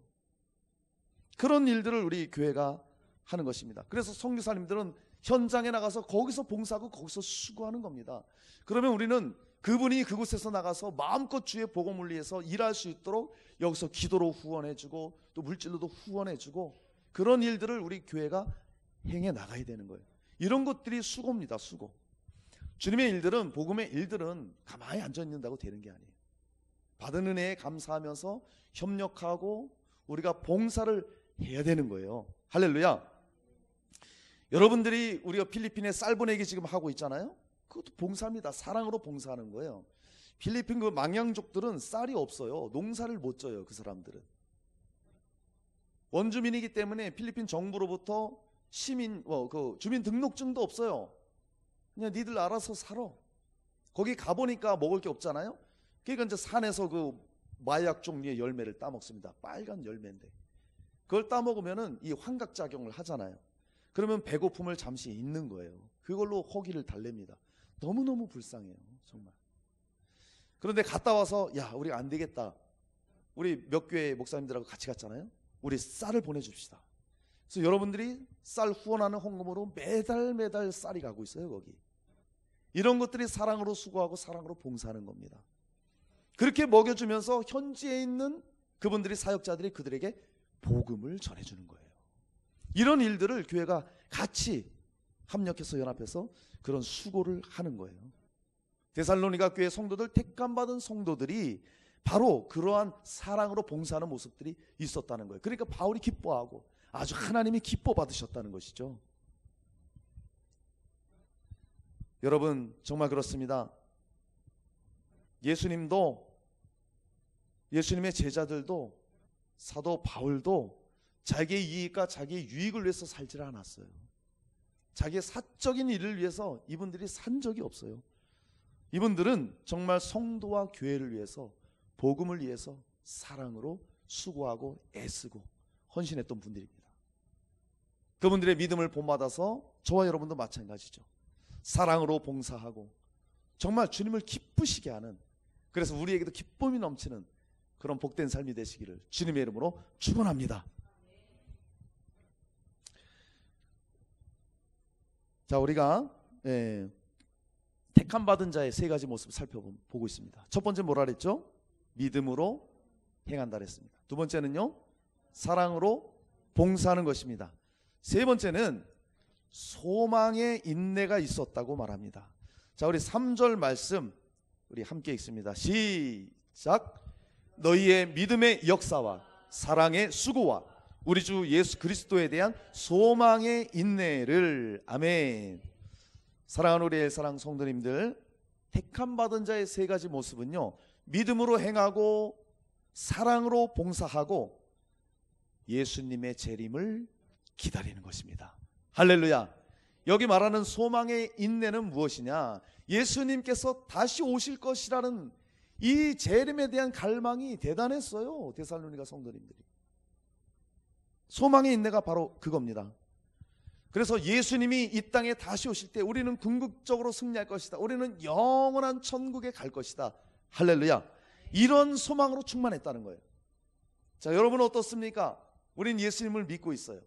그런 일들을 우리 교회가 하는 것입니다. 그래서 선교사님들은 현장에 나가서 거기서 봉사하고 거기서 수고하는 겁니다. 그러면 우리는 그분이 그곳에서 나가서 마음껏 주의 복음을 위해서 일할 수 있도록 여기서 기도로 후원해주고 또 물질로도 후원해주고 그런 일들을 우리 교회가 행해 나가야 되는 거예요. 이런 것들이 수고입니다. 수고. 주님의 일들은, 복음의 일들은 가만히 앉아있는다고 되는 게 아니에요. 받은 은혜에 감사하면서 협력하고 우리가 봉사를 해야 되는 거예요. 할렐루야. 여러분들이 우리가 필리핀에 쌀 보내기 지금 하고 있잖아요. 그것도 봉사입니다. 사랑으로 봉사하는 거예요. 필리핀 그 망양족들은 쌀이 없어요. 농사를 못 져요. 그 사람들은 원주민이기 때문에 필리핀 정부로부터 그 주민등록증도 없어요. 그냥 니들 알아서 살아. 거기 가보니까 먹을 게 없잖아요. 그러니까 이제 산에서 그 마약 종류의 열매를 따먹습니다. 빨간 열매인데 그걸 따먹으면은 이 환각작용을 하잖아요. 그러면 배고픔을 잠시 잊는 거예요. 그걸로 허기를 달랩니다. 너무너무 불쌍해요. 정말. 그런데 갔다 와서 야 우리가 안 되겠다. 우리 몇 교회 목사님들하고 같이 갔잖아요. 우리 쌀을 보내줍시다. 그래서 여러분들이 쌀 후원하는 헌금으로 매달 쌀이 가고 있어요. 거기. 이런 것들이 사랑으로 수고하고 사랑으로 봉사하는 겁니다. 그렇게 먹여주면서 현지에 있는 그분들이 사역자들이 그들에게 복음을 전해주는 거예요. 이런 일들을 교회가 같이 합력해서 연합해서 그런 수고를 하는 거예요. 데살로니가 교회 성도들, 택감받은 성도들이 바로 그러한 사랑으로 봉사하는 모습들이 있었다는 거예요. 그러니까 바울이 기뻐하고 아주 하나님이 기뻐 받으셨다는 것이죠. 여러분 정말 그렇습니다. 예수님도, 예수님의 제자들도, 사도 바울도 자기의 이익과 자기의 유익을 위해서 살지 않았어요. 자기의 사적인 일을 위해서 이분들이 산 적이 없어요. 이분들은 정말 성도와 교회를 위해서, 복음을 위해서 사랑으로 수고하고 애쓰고 헌신했던 분들입니다. 그분들의 믿음을 본받아서 저와 여러분도 마찬가지죠. 사랑으로 봉사하고 정말 주님을 기쁘시게 하는, 그래서 우리에게도 기쁨이 넘치는 그런 복된 삶이 되시기를 주님의 이름으로 축원합니다. 자, 우리가 택함 받은 자의 세 가지 모습을 살펴보고 있습니다. 첫 번째 뭐라 그랬죠? 믿음으로 행한다 그랬습니다. 두 번째는요, 사랑으로 봉사하는 것입니다. 세 번째는 소망의 인내가 있었다고 말합니다. 자, 우리 3절 말씀 우리 함께 읽습니다. 시작. 너희의 믿음의 역사와 사랑의 수고와 우리 주 예수 그리스도에 대한 소망의 인내를. 아멘. 사랑하는 우리 엘사랑 성도님들, 택함 받은 자의 세 가지 모습은요, 믿음으로 행하고 사랑으로 봉사하고 예수님의 재림을 기다리는 것입니다. 할렐루야. 여기 말하는 소망의 인내는 무엇이냐? 예수님께서 다시 오실 것이라는 이 재림에 대한 갈망이 대단했어요. 데살로니가 성도님들이. 소망의 인내가 바로 그겁니다. 그래서 예수님이 이 땅에 다시 오실 때 우리는 궁극적으로 승리할 것이다. 우리는 영원한 천국에 갈 것이다. 할렐루야. 이런 소망으로 충만했다는 거예요. 자, 여러분은 어떻습니까? 우린 예수님을 믿고 있어요.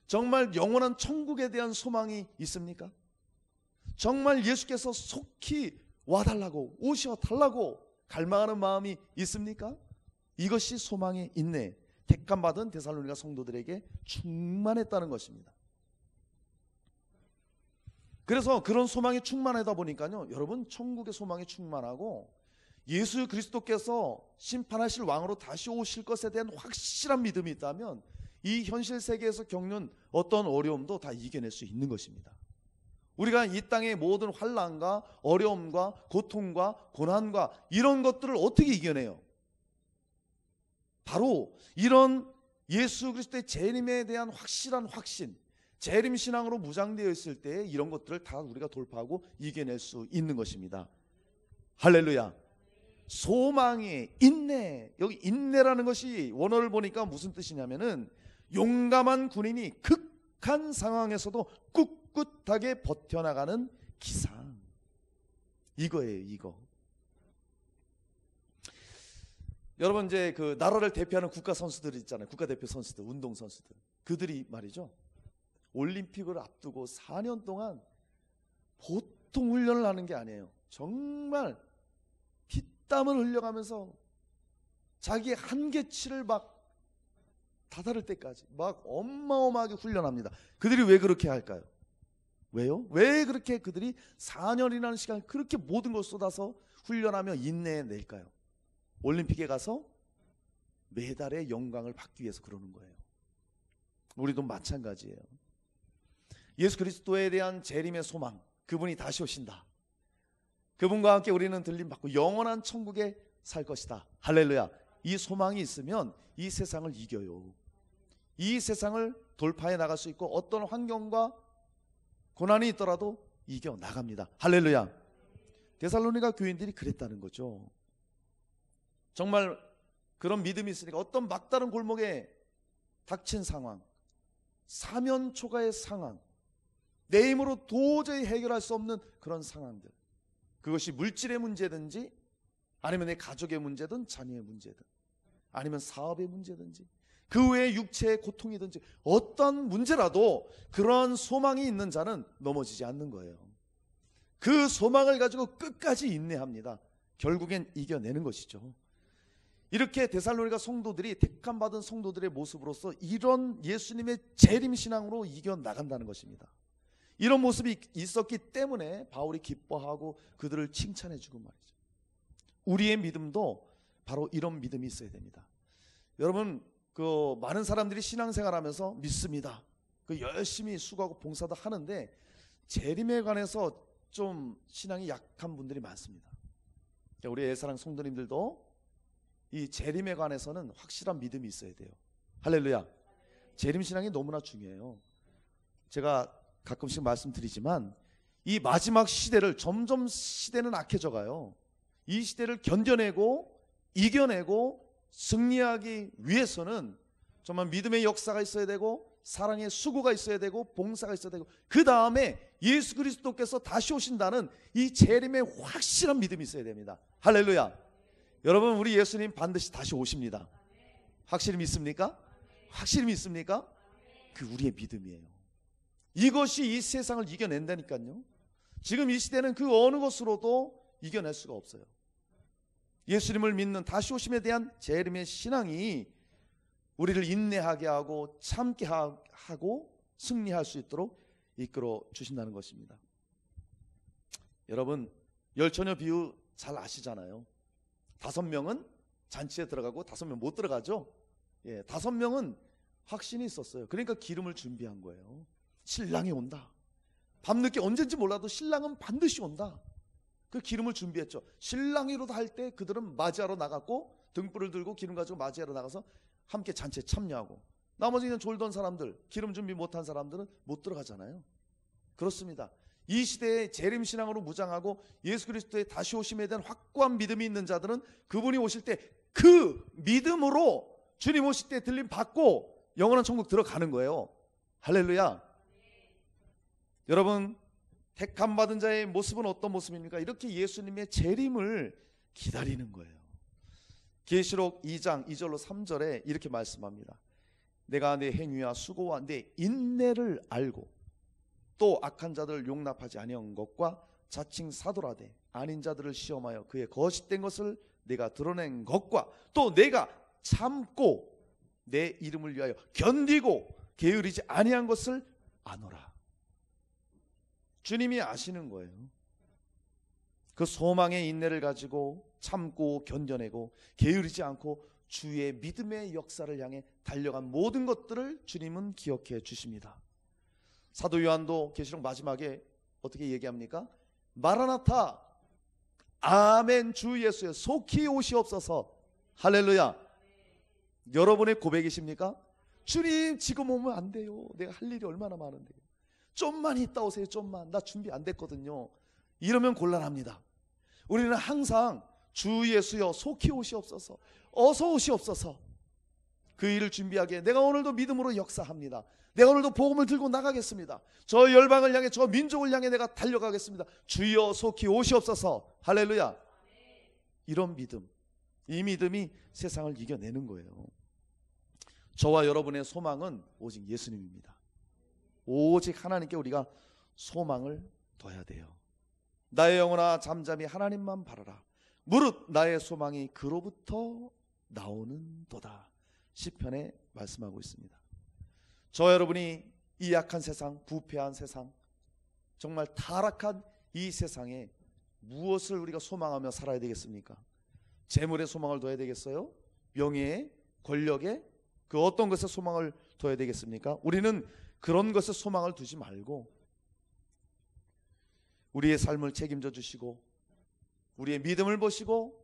정말 영원한 천국에 대한 소망이 있습니까? 정말 예수께서 속히 와달라고, 오셔달라고 갈망하는 마음이 있습니까? 이것이 소망의 인내, 택함받은 데살로니가 성도들에게 충만했다는 것입니다. 그래서 그런 소망이 충만하다 보니까요, 여러분, 천국의 소망이 충만하고 예수 그리스도께서 심판하실 왕으로 다시 오실 것에 대한 확실한 믿음이 있다면 이 현실 세계에서 겪는 어떤 어려움도 다 이겨낼 수 있는 것입니다. 우리가 이 땅의 모든 환난과 어려움과 고통과 고난과 이런 것들을 어떻게 이겨내요? 바로 이런 예수 그리스도의 재림에 대한 확실한 확신, 재림 신앙으로 무장되어 있을 때 이런 것들을 다 우리가 돌파하고 이겨낼 수 있는 것입니다. 할렐루야. 소망의 인내. 여기 인내라는 것이 원어를 보니까 무슨 뜻이냐면은 용감한 군인이 극한 상황에서도 꿋꿋하게 버텨나가는 기상. 이거예요, 이거. 여러분, 이제 그 나라를 대표하는 국가 선수들 있잖아요. 국가대표 선수들, 운동 선수들. 그들이 말이죠, 올림픽을 앞두고 4년 동안 보통 훈련을 하는 게 아니에요. 정말 땀을 흘려가면서 자기의 한계치를 막 다다를 때까지 막 어마어마하게 훈련합니다. 그들이 왜 그렇게 할까요? 왜요? 왜 그렇게 그들이 4년이라는 시간을 그렇게 모든 걸 쏟아서 훈련하며 인내해낼까요? 올림픽에 가서 메달의 영광을 받기 위해서 그러는 거예요. 우리도 마찬가지예요. 예수 그리스도에 대한 재림의 소망, 그분이 다시 오신다. 그분과 함께 우리는 들림받고 영원한 천국에 살 것이다. 할렐루야. 이 소망이 있으면 이 세상을 이겨요. 이 세상을 돌파해 나갈 수 있고 어떤 환경과 고난이 있더라도 이겨 나갑니다. 할렐루야. 데살로니가 교인들이 그랬다는 거죠. 정말 그런 믿음이 있으니까 어떤 막다른 골목에 닥친 상황, 사면초가의 상황, 내 힘으로 도저히 해결할 수 없는 그런 상황들, 그것이 물질의 문제든지 아니면 내 가족의 문제든 자녀의 문제든 아니면 사업의 문제든지 그 외에 육체의 고통이든지 어떤 문제라도 그런 소망이 있는 자는 넘어지지 않는 거예요. 그 소망을 가지고 끝까지 인내합니다. 결국엔 이겨내는 것이죠. 이렇게 데살로니가 성도들이 택함받은 성도들의 모습으로서 이런 예수님의 재림 신앙으로 이겨나간다는 것입니다. 이런 모습이 있었기 때문에 바울이 기뻐하고 그들을 칭찬해주고 말이죠. 우리의 믿음도 바로 이런 믿음이 있어야 됩니다. 여러분, 그 많은 사람들이 신앙생활하면서 믿습니다. 그 열심히 수고하고 봉사도 하는데 재림에 관해서 좀 신앙이 약한 분들이 많습니다. 우리 애사랑 성도님들도 이 재림에 관해서는 확실한 믿음이 있어야 돼요. 할렐루야. 재림 신앙이 너무나 중요해요. 제가 가끔씩 말씀드리지만 이 마지막 시대를 점점 시대는 악해져 가요. 이 시대를 견뎌내고 이겨내고 승리하기 위해서는 정말 믿음의 역사가 있어야 되고 사랑의 수고가 있어야 되고 봉사가 있어야 되고 그 다음에 예수 그리스도께서 다시 오신다는 이 재림의 확실한 믿음이 있어야 됩니다. 할렐루야. 여러분, 우리 예수님 반드시 다시 오십니다. 확실히 믿습니까? 확실히 믿습니까? 그 우리의 믿음이에요. 이것이 이 세상을 이겨낸다니까요. 지금 이 시대는 그 어느 것으로도 이겨낼 수가 없어요. 예수님을 믿는 다시 오심에 대한 재림의 신앙이 우리를 인내하게 하고 참게 하고 승리할 수 있도록 이끌어 주신다는 것입니다. 여러분, 열처녀 비유 잘 아시잖아요. 5명은 잔치에 들어가고 5명 못 들어가죠. 5명은 확신이 있었어요. 그러니까 기름을 준비한 거예요. 신랑이 온다. 밤늦게 언젠지 몰라도 신랑은 반드시 온다. 그 기름을 준비했죠. 신랑이로다 할 때 그들은 맞이하러 나갔고 등불을 들고 기름 가지고 맞이하러 나가서 함께 잔치에 참여하고, 나머지 그냥 졸던 사람들, 기름 준비 못한 사람들은 못 들어가잖아요. 그렇습니다. 이 시대에 재림신앙으로 무장하고 예수 그리스도의 다시 오심에 대한 확고한 믿음이 있는 자들은 그분이 오실 때 그 믿음으로 주님 오실 때 들림 받고 영원한 천국 들어가는 거예요. 할렐루야. 여러분, 택함 받은 자의 모습은 어떤 모습입니까? 이렇게 예수님의 재림을 기다리는 거예요. 계시록 2장 2절로 3절에 이렇게 말씀합니다. 내가 내 행위와 수고와 내 인내를 알고 또 악한 자들을 용납하지 아니한 것과 자칭 사도라되 아닌 자들을 시험하여 그의 거짓된 것을 내가 드러낸 것과 또 내가 참고 내 이름을 위하여 견디고 게으르지 아니한 것을 아노라. 주님이 아시는 거예요. 그 소망의 인내를 가지고 참고 견뎌내고 게으르지 않고 주의 믿음의 역사를 향해 달려간 모든 것들을 주님은 기억해 주십니다. 사도 요한도 계시록 마지막에 어떻게 얘기합니까? 마라나타, 아멘, 주 예수여 속히 오시옵소서. 할렐루야. 여러분의 고백이십니까? 주님 지금 오면 안 돼요. 내가 할 일이 얼마나 많은데. 좀만 있다 오세요. 좀만. 나 준비 안 됐거든요. 이러면 곤란합니다. 우리는 항상 주 예수여 속히 오시옵소서, 어서 오시옵소서. 그 일을 준비하기에 내가 오늘도 믿음으로 역사합니다. 내가 오늘도 복음을 들고 나가겠습니다. 저 열방을 향해, 저 민족을 향해 내가 달려가겠습니다. 주여 속히 오시옵소서. 할렐루야. 이런 믿음, 이 믿음이 세상을 이겨내는 거예요. 저와 여러분의 소망은 오직 예수님입니다. 오직 하나님께 우리가 소망을 둬야 돼요. 나의 영혼아 잠잠히 하나님만 바라라. 무릇 나의 소망이 그로부터 나오는도다. 시편에 말씀하고 있습니다. 저 여러분이 이 약한 세상, 부패한 세상, 정말 타락한 이 세상에 무엇을 우리가 소망하며 살아야 되겠습니까? 재물에 소망을 둬야 되겠어요? 명예에, 권력에, 그 어떤 것에 소망을 둬야 되겠습니까? 우리는 그런 것에 소망을 두지 말고 우리의 삶을 책임져 주시고 우리의 믿음을 보시고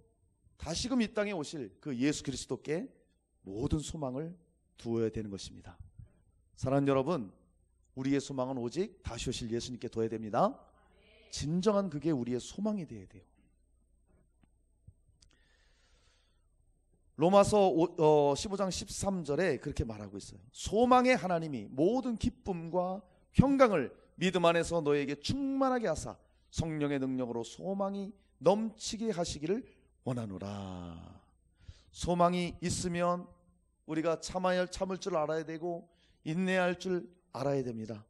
다시금 이 땅에 오실 그 예수 그리스도께 모든 소망을 두어야 되는 것입니다. 사랑하는 여러분, 우리의 소망은 오직 다시 오실 예수님께 둬야 됩니다. 진정한 그게 우리의 소망이 되어야 돼요. 로마서 15장 13절에 그렇게 말하고 있어요. 소망의 하나님이 모든 기쁨과 평강을 믿음 안에서 너에게 충만하게 하사 성령의 능력으로 소망이 넘치게 하시기를 원하노라. 소망이 있으면 우리가 참을 줄 알아야 되고 인내할 줄 알아야 됩니다.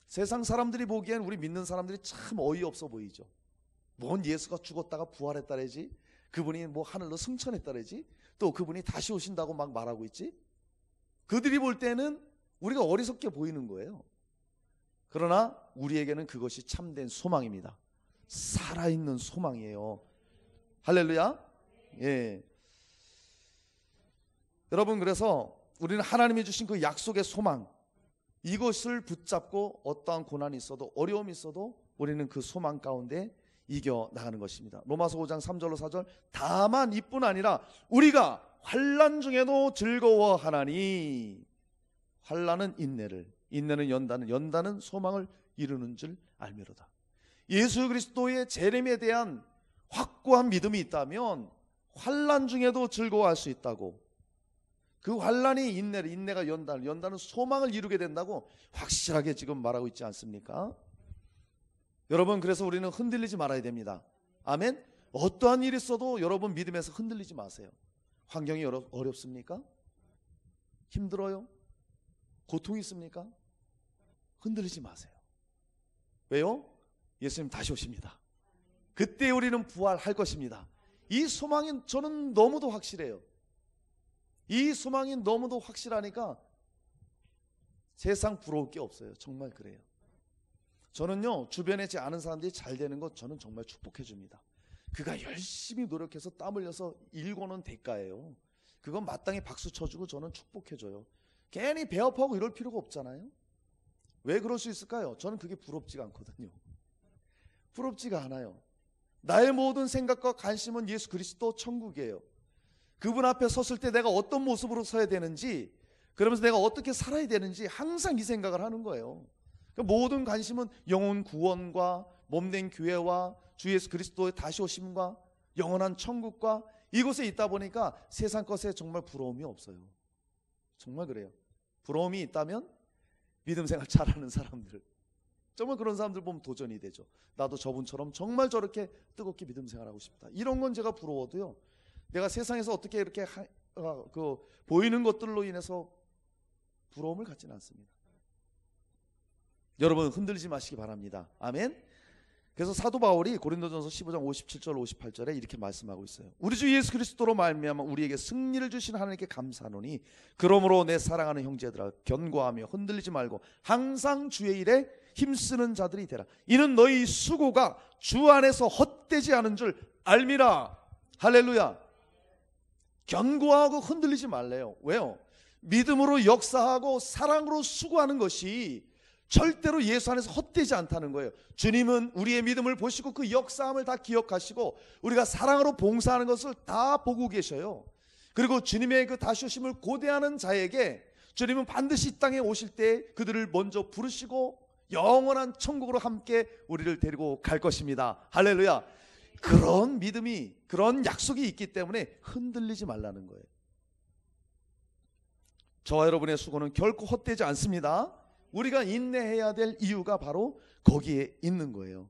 세상 사람들이 보기엔 우리 믿는 사람들이 참 어이없어 보이죠. 뭔 예수가 죽었다가 부활했다래지, 그분이 뭐 하늘로 승천했다래지, 또 그분이 다시 오신다고 막 말하고 있지. 그들이 볼 때는 우리가 어리석게 보이는 거예요. 그러나 우리에게는 그것이 참된 소망입니다. 살아있는 소망이에요. 할렐루야. 예. 여러분, 그래서 우리는 하나님이 주신 그 약속의 소망, 이것을 붙잡고 어떠한 고난이 있어도 어려움이 있어도 우리는 그 소망 가운데 이겨나가는 것입니다. 로마서 5장 3절로 4절, 다만 이뿐 아니라 우리가 환난 중에도 즐거워하나니, 환난은 인내를, 인내는 연단을, 연단은 소망을 이루는 줄 알미로다. 예수 그리스도의 재림에 대한 확고한 믿음이 있다면 환난 중에도 즐거워할 수 있다고, 그 환난이 인내를, 인내가 연단을, 연단은 소망을 이루게 된다고 확실하게 지금 말하고 있지 않습니까? 여러분, 그래서 우리는 흔들리지 말아야 됩니다. 아멘. 어떠한 일이 있어도 여러분 믿음에서 흔들리지 마세요. 환경이 어렵습니까? 힘들어요? 고통이 있습니까? 흔들리지 마세요. 왜요? 예수님 다시 오십니다. 그때 우리는 부활할 것입니다. 이 소망이 저는 너무도 확실해요. 이 소망이 너무도 확실하니까 세상 부러울 게 없어요. 정말 그래요. 저는요, 주변에 제 아는 사람들이 잘 되는 것 저는 정말 축복해 줍니다. 그가 열심히 노력해서 땀 흘려서 일궈는 대가예요. 그건 마땅히 박수 쳐주고 저는 축복해줘요. 괜히 배업하고 이럴 필요가 없잖아요. 왜 그럴 수 있을까요? 저는 그게 부럽지가 않거든요. 부럽지가 않아요. 나의 모든 생각과 관심은 예수 그리스도 천국이에요. 그분 앞에 섰을 때 내가 어떤 모습으로 서야 되는지, 그러면서 내가 어떻게 살아야 되는지 항상 이 생각을 하는 거예요. 그러니까 모든 관심은 영혼 구원과 몸된 교회와 주 예수 그리스도의 다시 오심과 영원한 천국과 이곳에 있다 보니까 세상 것에 정말 부러움이 없어요. 정말 그래요. 부러움이 있다면 믿음 생활 잘하는 사람들, 정말 그런 사람들 보면 도전이 되죠. 나도 저분처럼 정말 저렇게 뜨겁게 믿음 생활하고 싶다. 이런 건 제가 부러워도요, 내가 세상에서 어떻게 이렇게 보이는 것들로 인해서 부러움을 갖지는 않습니다. 여러분 흔들리지 마시기 바랍니다. 아멘. 그래서 사도 바울이 고린도전서 15장 57절 58절에 이렇게 말씀하고 있어요. 우리 주 예수 그리스도로 말미암아 우리에게 승리를 주신 하나님께 감사하노니 그러므로 내 사랑하는 형제들아 견고하며 흔들리지 말고 항상 주의 일에 힘쓰는 자들이 되라. 이는 너희 수고가 주 안에서 헛되지 않은 줄 알미라. 할렐루야. 견고하고 흔들리지 말래요. 왜요? 믿음으로 역사하고 사랑으로 수고하는 것이 절대로 예수 안에서 헛되지 않다는 거예요. 주님은 우리의 믿음을 보시고 그 역사함을 다 기억하시고 우리가 사랑으로 봉사하는 것을 다 보고 계셔요. 그리고 주님의 그 다시 오심을 고대하는 자에게 주님은 반드시 이 땅에 오실 때 그들을 먼저 부르시고 영원한 천국으로 함께 우리를 데리고 갈 것입니다. 할렐루야. 그런 믿음이, 그런 약속이 있기 때문에 흔들리지 말라는 거예요. 저와 여러분의 수고는 결코 헛되지 않습니다. 우리가 인내해야 될 이유가 바로 거기에 있는 거예요.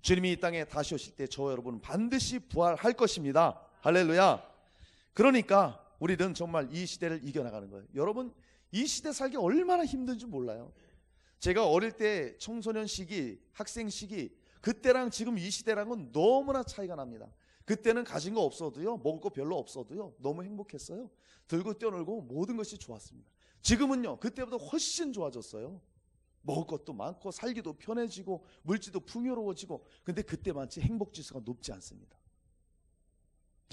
주님이 이 땅에 다시 오실 때 저와 여러분은 반드시 부활할 것입니다. 할렐루야. 그러니까 우리는 정말 이 시대를 이겨나가는 거예요. 여러분 이 시대 살기 얼마나 힘든지 몰라요. 제가 어릴 때 청소년 시기, 학생 시기, 그때랑 지금 이 시대랑은 너무나 차이가 납니다. 그때는 가진 거 없어도요, 먹을 거 별로 없어도요, 너무 행복했어요. 들고 뛰어놀고 모든 것이 좋았습니다. 지금은요, 그때보다 훨씬 좋아졌어요. 먹을 것도 많고 살기도 편해지고 물질도 풍요로워지고, 근데 그때만치 행복지수가 높지 않습니다.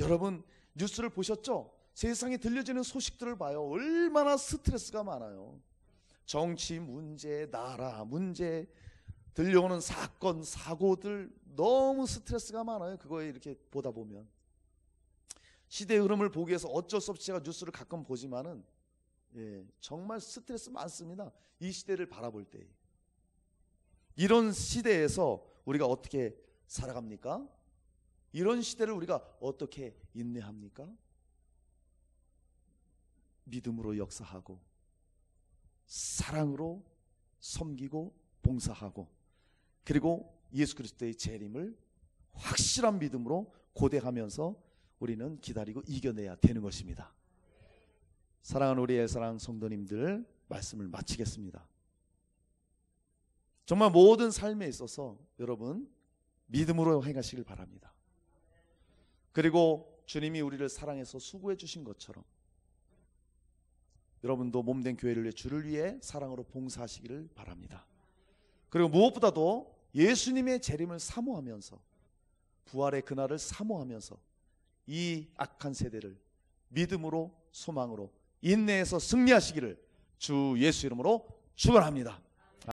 여러분 뉴스를 보셨죠? 세상에 들려지는 소식들을 봐요. 얼마나 스트레스가 많아요. 정치 문제, 나라 문제, 들려오는 사건, 사고들 너무 스트레스가 많아요. 그거에 이렇게 보다 보면 시대의 흐름을 보기 위해서 어쩔 수 없이 제가 뉴스를 가끔 보지만은 정말 스트레스 많습니다. 이 시대를 바라볼 때. 이런 시대에서 우리가 어떻게 살아갑니까? 이런 시대를 우리가 어떻게 인내합니까? 믿음으로 역사하고 사랑으로 섬기고 봉사하고, 그리고 예수 그리스도의 재림을 확실한 믿음으로 고대하면서 우리는 기다리고 이겨내야 되는 것입니다. 사랑하는 우리 엘사랑 성도님들, 말씀을 마치겠습니다. 정말 모든 삶에 있어서 여러분 믿음으로 행하시길 바랍니다. 그리고 주님이 우리를 사랑해서 수고해 주신 것처럼 여러분도 몸된 교회를 위해 주를 위해 사랑으로 봉사하시기를 바랍니다. 그리고 무엇보다도 예수님의 재림을 사모하면서, 부활의 그날을 사모하면서 이 악한 세대를 믿음으로, 소망으로, 인내해서 승리하시기를 주 예수 이름으로 축원합니다.